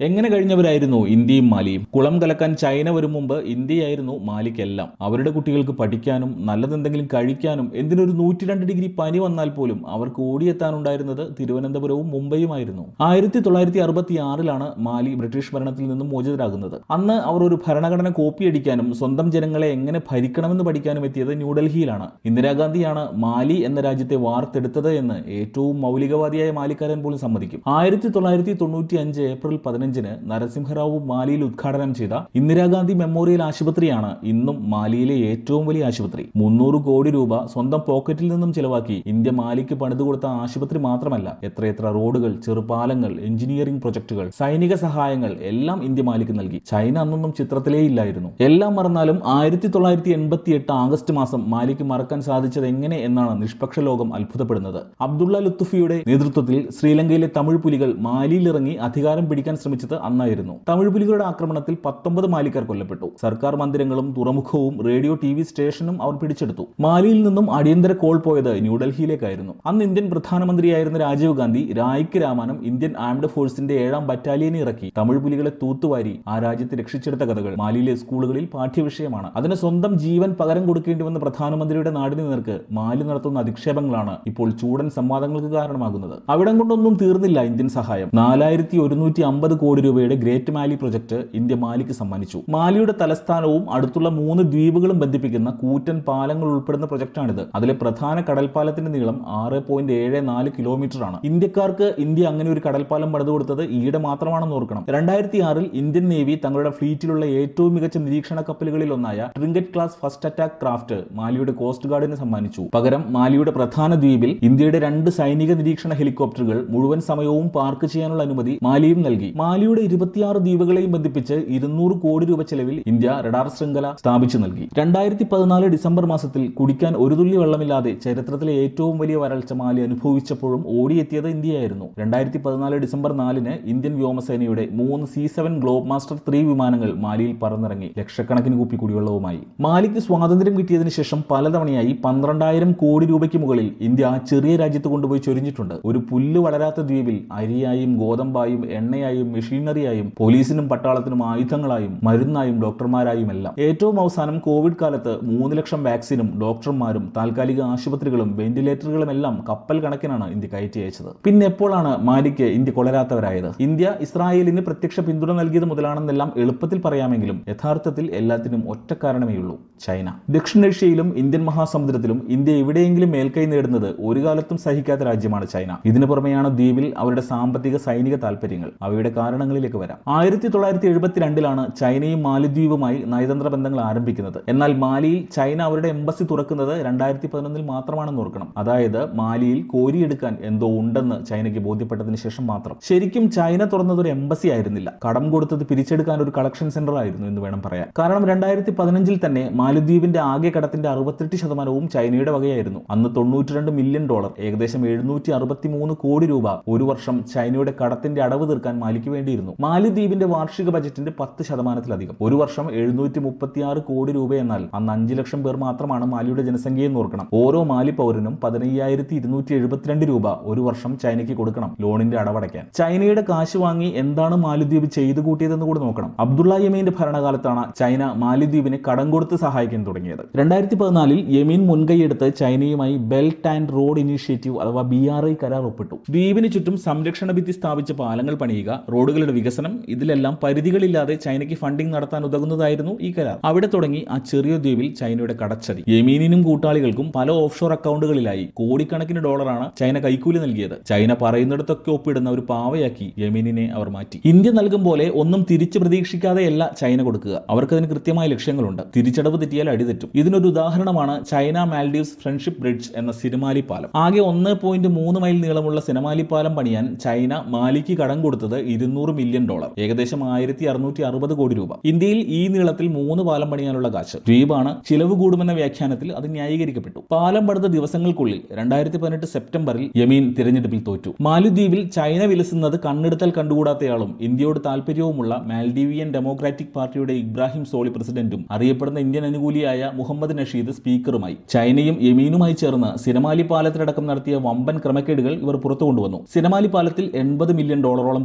എങ്ങനെ കഴിഞ്ഞവരായിരുന്നു ഇന്ത്യയും മാലിയും? കുളം കലക്കാൻ ചൈന വരും മുമ്പ് ഇന്ത്യയായിരുന്നു മാലിക്കെല്ലാം. അവരുടെ കുട്ടികൾക്ക് പഠിക്കാനും നല്ലതെന്തെങ്കിലും കഴിക്കാനും എന്തിനൊരു 102 ഡിഗ്രി പനി വന്നാൽ പോലും അവർക്ക് ഓടിയെത്താനുണ്ടായിരുന്നത് തിരുവനന്തപുരവും മുംബൈയുമായിരുന്നു. 1966 മാലി ബ്രിട്ടീഷ് ഭരണത്തിൽ നിന്നും മോചിതരാകുന്നത്. അന്ന് അവർ ഒരു ഭരണഘടന കോപ്പിയടിക്കാനും സ്വന്തം ജനങ്ങളെ എങ്ങനെ ഭരിക്കണമെന്ന് പഠിക്കാനും എത്തിയത് ന്യൂഡൽഹിയിലാണ്. ഇന്ദിരാഗാന്ധിയാണ് മാലി എന്ന രാജ്യത്തെ വാർത്തെടുത്തത് എന്ന് ഏറ്റവും മൗലികവാദിയായ മാലിക്കാരൻ പോലും സമ്മതിക്കും. 1995 ഏപ്രിൽ 15 നരസിംഹറാവു മാലിയിൽ ഉദ്ഘാടനം ചെയ്ത ഇന്ദിരാഗാന്ധി മെമ്മോറിയൽ ആശുപത്രിയാണ് ഇന്നും മാലിയിലെ ഏറ്റവും വലിയ ആശുപത്രി. 300 കോടി രൂപ സ്വന്തം പോക്കറ്റിൽ നിന്നും ചിലവാക്കി ഇന്ത്യ മാലിക്ക് പണിതുകൊടുത്ത ആശുപത്രി മാത്രമല്ല, എത്രയെത്ര റോഡുകൾ, ചെറുപാലങ്ങൾ, എഞ്ചിനീയറിംഗ് പ്രൊജക്ടുകൾ, സൈനിക സഹായങ്ങൾ എല്ലാം ഇന്ത്യ മാലിക്ക് നൽകി. ചൈന അന്നൊന്നും ചിത്രത്തിലേ ഇല്ലായിരുന്നു. എല്ലാം മറന്നാലും 1988 ആഗസ്റ്റ് മാസം മാലിക്ക് മറക്കാൻ സാധിച്ചത് എങ്ങനെ എന്നാണ് നിഷ്പക്ഷ ലോകം അത്ഭുതപ്പെടുന്നത്. അബ്ദുള്ള ലുത്തുഫിയുടെ നേതൃത്വത്തിൽ ശ്രീലങ്കയിലെ തമിഴ് പുലികൾ മാലിയിലിറങ്ങി അധികാരം പിടിക്കാൻ ശ്രമിച്ചത് അന്നായിരുന്നു. തമിഴ് പുലികളുടെ ആക്രമണത്തിൽ 19 മാലിക്കാർ കൊല്ലപ്പെട്ടു. സർക്കാർ മന്ദിരങ്ങളും തുറമുഖവും റേഡിയോ TV സ്റ്റേഷനും അവർ പിടിച്ചെടുത്തു. മാലിയിൽ നിന്നും അടിയന്തര കോൾ പോയത് ന്യൂഡൽഹിയിലേക്കായിരുന്നു. അന്ന് ഇന്ത്യൻ പ്രധാനമന്ത്രിയായിരുന്ന രാജീവ് ഗാന്ധി രായ്ക്ക് രാമാനം ഇന്ത്യൻ ആംഡ് ഫോഴ്സിന്റെ 7ാം ബറ്റാലിയനെ ഇറക്കി തമിഴ് പുലികളെ തൂത്തുവാരി ആ രാജ്യത്തെ രക്ഷിച്ചെടുത്ത കഥകൾ മാലിയിലെ സ്കൂളുകളിൽ പാഠ്യവിഷയമാണ്. അതിന് സ്വന്തം ജീവൻ പകരം കൊടുക്കേണ്ടി വന്ന പ്രധാനമന്ത്രിയുടെ നാടിന് നേർക്ക് മാലി നടത്തുന്ന അധിക്ഷേപങ്ങളാണ് ഇപ്പോൾ ചൂടൻ സംവാദങ്ങൾക്ക് കാരണമാകുന്നത്. അവിടം കൊണ്ടൊന്നും തീർന്നില്ല ഇന്ത്യൻ സഹായം. 4150 കോടി രൂപയുടെ ഗ്രേറ്റ് മാലി പ്രൊജക്ട് ഇന്ത്യ മാലിക്ക് സമ്മാനിച്ചു. മാലിയുടെ തലസ്ഥാനവും അടുത്തുള്ള 3 ദ്വീപുകളും ബന്ധിപ്പിക്കുന്ന കൂറ്റൻ പാലങ്ങൾ ഉൾപ്പെടുന്ന പ്രൊജക്ടാണിത്. അതിലെ പ്രധാന കടൽപ്പാലത്തിന്റെ നീളം 6.74 കിലോമീറ്റർ ആണ്. ഇന്ത്യക്കാർക്ക് ഇന്ത്യ അങ്ങനെ ഒരു കടൽപ്പാലം പണിതു കൊടുത്തത് ഈയിടെ മാത്രമാണെന്ന് ഓർക്കണം. 2006 ഇന്ത്യൻ നേവി തങ്ങളുടെ ഫ്ലീറ്റിലുള്ള ഏറ്റവും മികച്ച നിരീക്ഷണ കപ്പലുകളിൽ ഒന്നായ Trinkat class fast attack craft മാലിയുടെ കോസ്റ്റ് ഗാർഡിന് സമ്മാനിച്ചു. പകരം മാലിയുടെ പ്രധാന ദ്വീപിൽ ഇന്ത്യയുടെ 2 സൈനിക നിരീക്ഷണ ഹെലികോപ്റ്ററുകൾ മുഴുവൻ സമയവും പാർക്ക് ചെയ്യാനുള്ള അനുമതി മാലിയും നൽകി. മാലിയുടെ 26 ദ്വീപുകളെയും ബന്ധിപ്പിച്ച് 200 കോടി രൂപ ചെലവിൽ ഇന്ത്യ റഡാർ ശൃംഖല സ്ഥാപിച്ചു നൽകി. 2014 ഡിസംബർ മാസത്തിൽ കുടിക്കാൻ ഒരു തുള്ളി വെള്ളമില്ലാതെ ചരിത്രത്തിലെ ഏറ്റവും വലിയ വരൾച്ച മാലി അനുഭവിച്ചപ്പോഴും ഓടിയെത്തിയത് ഇന്ത്യയായിരുന്നു. 2014 ഡിസംബർ 4 ഇന്ത്യൻ വ്യോമസേനയുടെ 3 C-7 ഗ്ലോബ് മാസ്റ്റർ 3 വിമാനങ്ങൾ മാലിയിൽ പറന്നിറങ്ങി ലക്ഷക്കണക്കിന് കുപ്പി കുടിവെള്ളവുമായി. മാലിക്ക് സ്വാതന്ത്ര്യം കിട്ടിയതിനു ശേഷം പലതവണയായി 12,000 കോടി രൂപയ്ക്ക് മുകളിൽ ഇന്ത്യ ആ ചെറിയ രാജ്യത്ത് കൊണ്ടുപോയി ചൊരിഞ്ഞിട്ടുണ്ട്. ഒരു പുല്ല് വളരാത്ത ദ്വീപിൽ അരിയായും ഗോതമ്പായും എണ്ണയായും മെഷീനറിയായും പോലീസിനും പട്ടാളത്തിനും ആയുധങ്ങളായും മരുന്നായും ഡോക്ടർമാരായും എല്ലാം. ഏറ്റവും അവസാനം കോവിഡ് കാലത്ത് 3 ലക്ഷം വാക്സിനും ഡോക്ടർമാരും താൽക്കാലിക ആശുപത്രികളും വെന്റിലേറ്ററുകളും എല്ലാം കപ്പൽ കണക്കിനാണ് ഇന്ത്യ കയറ്റി അയച്ചത്. പിന്നെ എപ്പോഴാണ് മാലിക്ക് ഇന്ത്യ കൊളരാത്തവരായത്? ഇന്ത്യ ഇസ്രായേലിന് പ്രത്യക്ഷ പിന്തുണ നൽകിയത് മുതലാണെന്നെല്ലാം എളുപ്പത്തിൽ പറയാമെങ്കിലും യഥാർത്ഥത്തിൽ എല്ലാത്തിനും ഒറ്റ കാരണമേയുള്ളൂ: ചൈന. ദക്ഷിണേഷ്യയിലും ഇന്ത്യൻ മഹാസമുദ്രത്തിലും ഇന്ത്യ എവിടെയെങ്കിലും മേൽക്കൈ നേടുന്നത് ഒരു കാലത്തും സഹിക്കാത്ത രാജ്യമാണ് ചൈന. ഇതിനു പുറമെയാണ് ദ്വീപിൽ അവരുടെ സാമ്പത്തിക സൈനിക താൽപര്യങ്ങൾ. അവയുടെ കാരണങ്ങളിലേക്ക് വരാം. 1972 ചൈനയും മാലിദ്വീപുമായി നയതന്ത്ര ബന്ധങ്ങൾ ആരംഭിക്കുന്നത്. എന്നാൽ മാലിയിൽ ചൈന അവരുടെ എംബസി തുറക്കുന്നത് 2011 മാത്രമാണെന്ന് ഓർക്കണം. അതായത് മാലിയിൽ കോരിയെടുക്കാൻ എന്തോ ഉണ്ടെന്ന് ചൈനയ്ക്ക് ബോധ്യപ്പെട്ടതിന് ശേഷം മാത്രം. ശരിക്കും ചൈന തുറന്നത് ഒരു എംബസി ആയിരുന്നില്ല, കടം കൊടുത്തത് പിരിച്ചെടുക്കാൻ ഒരു കളക്ഷൻ സെന്റർ ആയിരുന്നു എന്ന് വേണം പറയാൻ. കാരണം 2015 തന്നെ മാലിദ്വീപിന്റെ ആകെ കടത്തിന്റെ 68% ചൈനയുടെ വകയായിരുന്നു. അന്ന് $92 മില്യൺ, ഏകദേശം 763 കോടി രൂപ ഒരു വർഷം ചൈനയുടെ കടത്തിന്റെ അടവ് തീർക്കാൻ മാലിക്ക് വേണ്ടിയിരുന്നു. മാലിദ്വീപിന്റെ വാർഷിക ബജറ്റിന്റെ 10%-ലധികം. ഒരു വർഷം 736 കോടി രൂപ എന്നാൽ അന്ന് 5 ലക്ഷം പേർ മാത്രമാണ് മാലിയുടെ ജനസംഖ്യയെന്ന് ഓർക്കണം. ഓരോ മാലി പൗരനും 15,272 രൂപ ഒരു വർഷം ചൈനയ്ക്ക് കൊടുക്കണം ലോണിന്റെ അടവടയ്ക്കാൻ. ചൈനയുടെ കാശ് വാങ്ങി എന്താണ് മാലിദ്വീപ് ചെയ്തു കൂട്ടിയതെന്ന് കൂടി നോക്കണം. അബ്ദുള്ള യമീന്റെ ഭരണകാലത്താണ് ചൈന മാലിദ്വീപിനെ കടം കൊടുത്ത് സഹായിക്കാൻ തുടങ്ങിയത്. 2014 യമീൻ മുൻകൈയെടുത്ത് ചൈനയുമായി ബെൽറ്റ് ആൻഡ് റോഡ് ഇനീഷ്യേറ്റീവ് അഥവാ BRI കരാർ ഒപ്പിട്ടു. ദ്വീപിന് ചുറ്റും സംരക്ഷണ ഭിത്തി സ്ഥാപിച്ച് പാലങ്ങൾ പണിയുക, റോഡുകളുടെ വികസനം, ഇതിലെല്ലാം പരിധികളില്ലാതെ ചൈനയ്ക്ക് ഫണ്ടിംഗ് നടത്താൻ ഉതകുന്നതായിരുന്നു ഈ കരാർ. അവിടെ തുടങ്ങി ആ ചെറിയ ദ്വീപിൽ ചൈനയുടെ കടച്ചതി. യമീനിനും കൂട്ടാളികൾക്കും പല ഓഫ്ഷോർ അക്കൗണ്ടുകളിലായി കോടിക്കണക്കിന് ഡോളറാണ് ചൈന കൈക്കൂലി നൽകിയത്. ചൈന പറയുന്നിടത്തൊക്കെ ഒപ്പിടുന്ന ഒരു പാവയാക്കി യമീനിനെ അവർ മാറ്റി. ഇന്ത്യ നൽകും പോലെ ഒന്നും തിരിച്ചു പ്രതീക്ഷിക്കാതെയല്ല ചൈന കൊടുക്കുക. അവർക്കതിന് കൃത്യമായ ലക്ഷ്യങ്ങളുണ്ട്. തിരിച്ചടവ് തെറ്റിയാൽ അടിതെറ്റും. ഇതിനൊരു ഉദാഹരണമാണ് ചൈന മാൽഡീവ്സ് ഫ്രണ്ട്ഷിപ്പ് ബ്രിഡ്ജ് എന്ന സിനമാലി പാലം. ആകെ 1.3 മൈൽ നീളമുള്ള സിനമാലി പാലം പണിയാൻ ചൈന മാലിക്ക് കടം കൊടുത്തത് $200 മില്യൺ, ഏകദേശം 1660 കോടി രൂപ. ഇന്ത്യയിൽ ഈ നീളത്തിൽ 3 പാലം പണിയാനുള്ള കാശ്. ദ്വീപാണ്, ചിലവ് കൂടുമെന്ന വ്യാഖ്യാനത്തിൽ അത് ന്യായീകരിക്കപ്പെട്ടു. പാലം പണിത ദിവസങ്ങൾക്കുള്ളിൽ 2018 സെപ്റ്റംബറിൽ യമീൻ തിരഞ്ഞെടുപ്പിൽ തോറ്റു. മാലിദ്വീപിൽ ചൈന വിലസുന്നത് കണ്ണെടുത്താൽ കണ്ടുകൂടാത്തയാളും ഇന്ത്യയോട് താല്പര്യവുമുള്ള മാൽഡീവിയൻ ഡെമോക്രാറ്റിക് പാർട്ടിയുടെ ഇബ്രാഹിം സോളി പ്രസിഡന്റും അറിയപ്പെടുന്ന ഇന്ത്യൻ അനുകൂലിയായ മുഹമ്മദ് നഷീദ് സ്പീക്കറുമായി. ചൈനയും യമീനുമായി ചേർന്ന് സിനമാലി പാലത്തിലടക്കം നടത്തിയ വമ്പൻ ക്രമക്കേടുകൾ ഇവർ പുറത്തു കൊണ്ടുവന്നു. സിനമാലി പാലത്തിൽ $80 മില്യൺ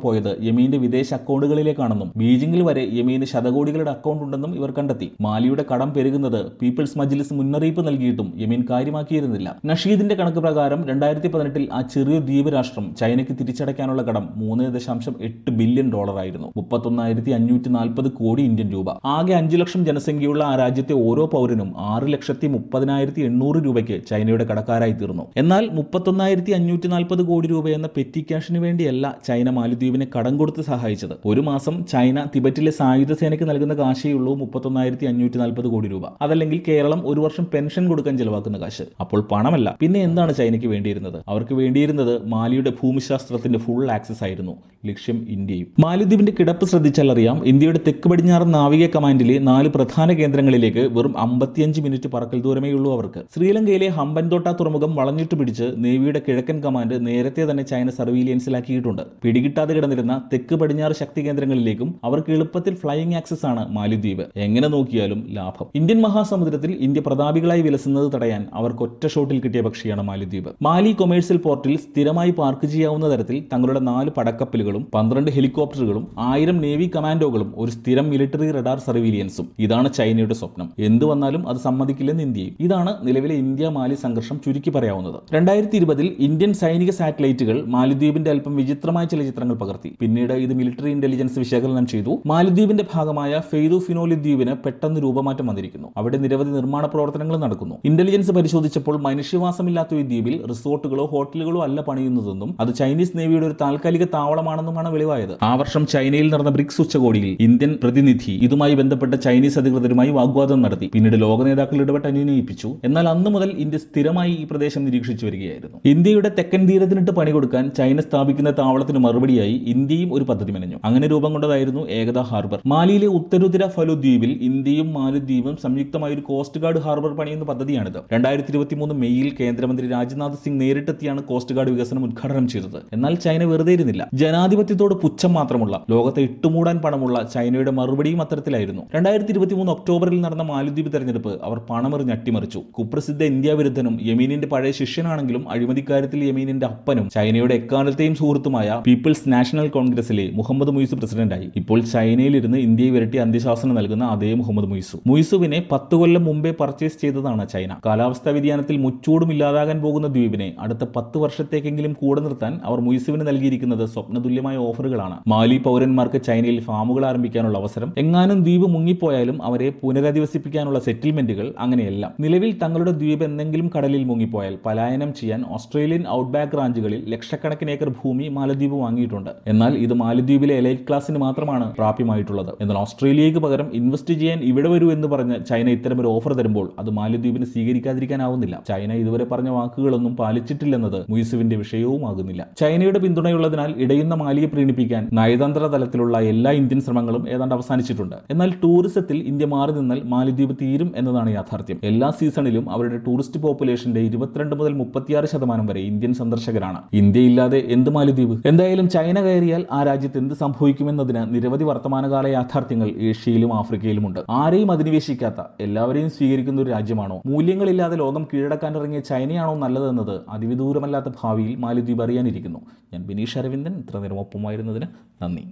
പോയത് യമീൻ യമീന്റെ വിദേശ അക്കൗണ്ടുകളിലേക്കാണെന്നും ബീജിംഗിൽ വരെ യമീന് ശതകോടികളുടെ അക്കൗണ്ട് ഉണ്ടെന്നും ഇവർ കണ്ടെത്തി. മാലിയുടെ കടം പെരുകുന്നത് പീപ്പിൾസ് മജ്ലിസ് മുന്നറിയിപ്പ് നൽകിയിട്ടും യമീൻ കാര്യമാക്കിയിരുന്നില്ല. നഷീദിന്റെ കണക്ക് പ്രകാരം 2018 ആ ചെറിയ ദ്വീപ് രാഷ്ട്രം ചൈനയ്ക്ക് തിരിച്ചടയ്ക്കാനുള്ള കടം $3.8 ബില്യൺ ആയിരുന്നു. 31,540 കോടി ഇന്ത്യൻ രൂപ. ആകെ 5 ലക്ഷം ജനസംഖ്യയുള്ള ആ രാജ്യത്തെ ഓരോ പൗരനും 6,30,800 രൂപയ്ക്ക് ചൈനയുടെ കടക്കാരായി തീർന്നു. എന്നാൽ 31,540 കോടി രൂപ എന്ന പെറ്റി ക്യാഷിന് വേണ്ടിയല്ല ചൈന മാലിദ്വീപിനെ കടം കൊടുത്ത് സഹായിച്ചത്. ഒരു മാസം ചൈന തിബറ്റിലെ സായുധ സേനയ്ക്ക് നൽകുന്ന കാശേയുള്ളൂ 31,540 കോടി രൂപ. അതല്ലെങ്കിൽ കേരളം ഒരു വർഷം പെൻഷൻ കൊടുക്കാൻ ചെലവാക്കുന്ന കാശ്. അപ്പോൾ പണമല്ല, പിന്നെ എന്താണ് ചൈനയ്ക്ക് വേണ്ടിയിരുന്നത്? അവർക്ക് വേണ്ടിയിരുന്നത് മാലിയുടെ ഭൂമിശാസ്ത്രത്തിന്റെ ഫുൾ ആക്സസ് ആയിരുന്നു. ലക്ഷ്യം ഇന്ത്യയും. മാലിദ്വീപിന്റെ കിടപ്പ് ശ്രദ്ധിച്ചാൽ അറിയാം. ഇന്ത്യയുടെ തെക്ക് പടിഞ്ഞാറൻ നാവിക കമാൻഡിലെ 4 പ്രധാന കേന്ദ്രങ്ങളിലേക്ക് വെറും 55 മിനിറ്റ് പറക്കൽ ദൂരമേ ഉള്ളൂ അവർക്ക്. ശ്രീലങ്കയിലെ ഹമ്പൻതോട്ട തുറമുഖം വളഞ്ഞിട്ട് പിടിച്ച് നേവിയുടെ കിഴക്കൻ കമാൻഡ് നേരത്തെ തന്നെ ചൈന സർവീലിയൻസിലാക്കിയിട്ടുണ്ട്. പിടികിട്ടാതെ കിടന്നിരുന്ന തെക്ക് പടിഞ്ഞാറ് ശക്തി കേന്ദ്രങ്ങളിലേക്കും അവർക്ക് എളുപ്പത്തിൽ ഫ്ലൈയിങ് ആക്സസ് ആണ് മാലിദ്വീപ്. എങ്ങനെ നോക്കിയാലും ലാഭം. ഇന്ത്യൻ മഹാസമുദ്രത്തിൽ ഇന്ത്യ പ്രതാപികളായി വിലസുന്നത് തടയാൻ അവർക്ക് ഒറ്റ ഷോട്ടിൽ കിട്ടിയ പക്ഷിയാണ് മാലിദ്വീപ്. മാലി കൊമേഴ്സ്യൽ പോർട്ടിൽ സ്ഥിരമായി പാർക്ക് ചെയ്യാവുന്ന തരത്തിൽ തങ്ങളുടെ 4 പടക്കപ്പലുകളും 12 ഹെലികോപ്റ്ററുകളും 1000 നേവി കമാൻഡോകളും ഒരു സ്ഥിരം മിലിറ്ററി റഡാർ സർവീലിയൻസും. ഇതാണ് ചൈനയുടെ സ്വപ്നം. എന്ത് വന്നാലും അത് സമ്മതിക്കില്ലെന്ന് ഇന്ത്യയും. ഇതാണ് നിലവിലെ ഇന്ത്യ മാലി സംഘർഷം ചുരുക്കി പറയാവുന്നത്. 2020 ഇന്ത്യൻ സൈനിക സാറ്റലൈറ്റുകൾ മാലിദ്വീപിന്റെ അല്പം വിചിത്രമായ ചില ചിത്രങ്ങൾ പകർത്തി. പിന്നീട് ഇത് മിലിറ്ററി ഇന്റലിജൻസ് വിശകലനം ചെയ്തു. മാലിദ്വീപിന്റെ ഭാഗമായ ഫെയ്ദു ഫിനോലി ദ്വീപിന് പെട്ടെന്ന് രൂപമാറ്റം വന്നിരിക്കുന്നു. അവിടെ നിരവധി നിർമ്മാണ പ്രവർത്തനങ്ങൾ നടക്കുന്നു. ഇന്റലിജൻസ് പരിശോധിച്ചപ്പോൾ മനുഷ്യവാസമില്ലാത്ത ഈ ദ്വീപിൽ റിസോർട്ടുകളോ ഹോട്ടലുകളോ അല്ല പണിയുന്നതെന്നും അത് ചൈനീസ് നേവിയുടെ ഒരു താൽക്കാലിക താവളമാണെന്നുമാണ് വെളിവായത്. ആ വർഷം ചൈനയിൽ നടന്ന ബ്രിക്സ് ഉച്ചകോടിയിൽ ഇന്ത്യൻ പ്രതിനിധി ഇതുമായി ബന്ധപ്പെട്ട ചൈനീസ് അധികൃതരുമായി വാഗ്വാദം നടത്തി. പിന്നീട് ലോക നേതാക്കൾ ഇടപെട്ട് അനുനയിപ്പിച്ചു. എന്നാൽ അന്ന് മുതൽ ഇന്ത്യ സ്ഥിരമായി ഈ പ്രദേശം നിരീക്ഷിച്ചു വരികയായിരുന്നു. ഇന്ത്യയുടെ തെക്കൻ തീരത്തിനിട്ട് പണി കൊടുക്കാൻ ചൈന സ്ഥാപിക്കുന്ന താവളത്തിന് മറുപടിയായി ഇന്ത്യയും ഒരു പദ്ധതി മെനഞ്ഞു. അങ്ങനെ രൂപം കൊണ്ടതായിരുന്നു ഏകതാ ഹാർബർ. മാലിയിലെ ഉത്തരുത്തര ഫലു ദ്വീപിൽ ഇന്ത്യയും മാലിദ്വീപും സംയുക്തമായ ഒരു കോസ്റ്റ് ഗാർഡ് ഹാർബർ പണിയുന്ന പദ്ധതിയാണിത്. 2023 മെയ്യിൽ കേന്ദ്രമന്ത്രി രാജ്നാഥ് സിംഗ് നേരിട്ടെത്തിയാണ് കോസ്റ്റ് ഗാർഡ് വികസനം ഉദ്ഘാടനം ചെയ്തത്. എന്നാൽ ചൈന വെറുതെ ഇരുന്നില്ല. ജനാധിപത്യത്തോട് പുച്ഛം മാത്രമുള്ള, ലോകത്തെ ഇട്ടുമൂടാൻ പണമുള്ള ചൈനയുടെ മറുപടിയും അത്തരത്തിലായിരുന്നു. 2023 ഒക്ടോബറിൽ നടന്ന മാലിദ്വീപ് തെരഞ്ഞെടുപ്പ് അവർ പണമെറിഞ്ഞ് അട്ടിമറിച്ചു. കുപ്രസിദ്ധ ഇന്ത്യ വിരുദ്ധനും യമീനിന്റെ പഴയ ശിഷ്യനാണെങ്കിലും അഴിമതിക്കാര്യത്തിൽ യമീനിന്റെ അപ്പനും ചൈനയുടെ എക്കാലത്തെയും സുഹൃത്തുമായ പീപ്പിൾസ് നാഷണൽ കോൺഗ്രസിലെ മുഹമ്മദ് മുയിസ് പ്രസിഡന്റായി. ഇപ്പോൾ ചൈനയിലിരുന്ന് ഇന്ത്യയെ വിരട്ടി അന്ത്യശാസനം നൽകുന്ന അതേ മുഹമ്മദ് മുയിസു. മുയിസുവിനെ 10 കൊല്ലം മുമ്പേ പർച്ചേസ് ചെയ്തതാണ് ചൈന. കാലാവസ്ഥാ വ്യതിയാനത്തിൽ മുച്ചൂടും ഇല്ലാതാകാൻ പോകുന്ന ദ്വീപിനെ അടുത്ത 10 വർഷത്തേക്കെങ്കിലും കൂടെ നിർത്താൻ അവർ മുയിസുവിന് നൽകിയിരിക്കുന്നത് സ്വപ്നതുല്യമായ ഓഫറുകളാണ്. മാലി പൗരന്മാർക്ക് ചൈനയിൽ ഫാമുകൾ ആരംഭിക്കാനുള്ള അവസരം, എങ്ങാനും ദ്വീപ് മുങ്ങിപ്പോയാലും അവരെ പുനരധിവസിപ്പിക്കാനുള്ള സെറ്റിൽമെന്റുകൾ, അങ്ങനെയെല്ലാം. നിലവിൽ തങ്ങളുടെ ദ്വീപ് എന്തെങ്കിലും കടലിൽ മുങ്ങിപ്പോയാൽ പലായനം ചെയ്യാൻ ഓസ്ട്രേലിയൻ ഔട്ട്ബാക്ക് റാഞ്ചുകളിൽ ലക്ഷക്കണക്കിന് ഏക്കർ ഭൂമി മാലദ്വീപ് വാങ്ങിയിട്ടുണ്ട്. എന്നാൽ ഇത് മാലദ്വീപിലെ എലൈറ്റ് ക്ലാസിന് മാത്രമാണ് പ്രാപ്യമായിട്ടുള്ളത്. എന്നാൽ ഓസ്ട്രേലിയയ്ക്ക് പകരം ഇൻവെസ്റ്റ് ചെയ്യാൻ ഇവിടെ വരൂ എന്ന് പറഞ്ഞ് ചൈന ഇത്തരമൊരു ഓഫർ തരുമ്പോൾ അത് മാലദ്വീപിന് സ്വീകരിക്കാതിരിക്കാനാവുന്നില്ല. ചൈന ഇതുവരെ പറഞ്ഞ വാക്കുകളൊന്നും പാലിച്ചിട്ടില്ലെന്നത് മുയിസുവിന്റെ വിഷയവുമാകുന്നില്ല. ചൈനയുടെ പിന്തുണയുള്ളതിനാൽ ഇടയുന്ന മാലിയെ പ്രീണിപ്പിക്കാൻ നയതന്ത്ര തലത്തിലുള്ള എല്ലാ ഇന്ത്യൻ ശ്രമങ്ങളും ഏതാണ്ട് അവസാനിച്ചിട്ടുണ്ട്. എന്നാൽ ടൂറിസത്തിൽ ഇന്ത്യ മാറി നിന്നാൽ മാലിദ്വീപ് തീരും എന്നതാണ് യാഥാർത്ഥ്യം. എല്ലാ സീസണിലും അവരുടെ ടൂറിസ്റ്റ് പോപ്പുലേഷന്റെ 22 മുതൽ 36% വരെ ഇന്ത്യൻ സന്ദർശകരാണ്. ഇന്ത്യയില്ലാതെ എന്ത് മാലിദ്വീപ്? എന്തായാലും ചൈന കയറിയാൽ ആ രാജ്യത്ത് എന്ത് സംഭവിക്കുമെന്നതിന് നിരവധി വർത്തമാനകാല യാഥാർത്ഥ്യങ്ങൾ ഏഷ്യയിലും ആഫ്രിക്കയിലുമുണ്ട്. ആരെയും അധിനിവേശിക്കാത്ത, എല്ലാവരെയും സ്വീകരിക്കുന്ന ഒരു രാജ്യമാണോ? മൂല്യങ്ങളില്ലാതെ ലോകം കീഴടക്കാനിറങ്ങിയ ചൈനയാണോ നല്ലതെന്നത് അതിവിദൂരമല്ലാത്ത ഭാവിയിൽ മാലിദ്വീപ് അറിയാനിരിക്കുന്നു. ഞാൻ ബിനീഷ് അരവിന്ദൻ. ഇത്ര നേരം ഒപ്പമായിരുന്നതിന് നന്ദി.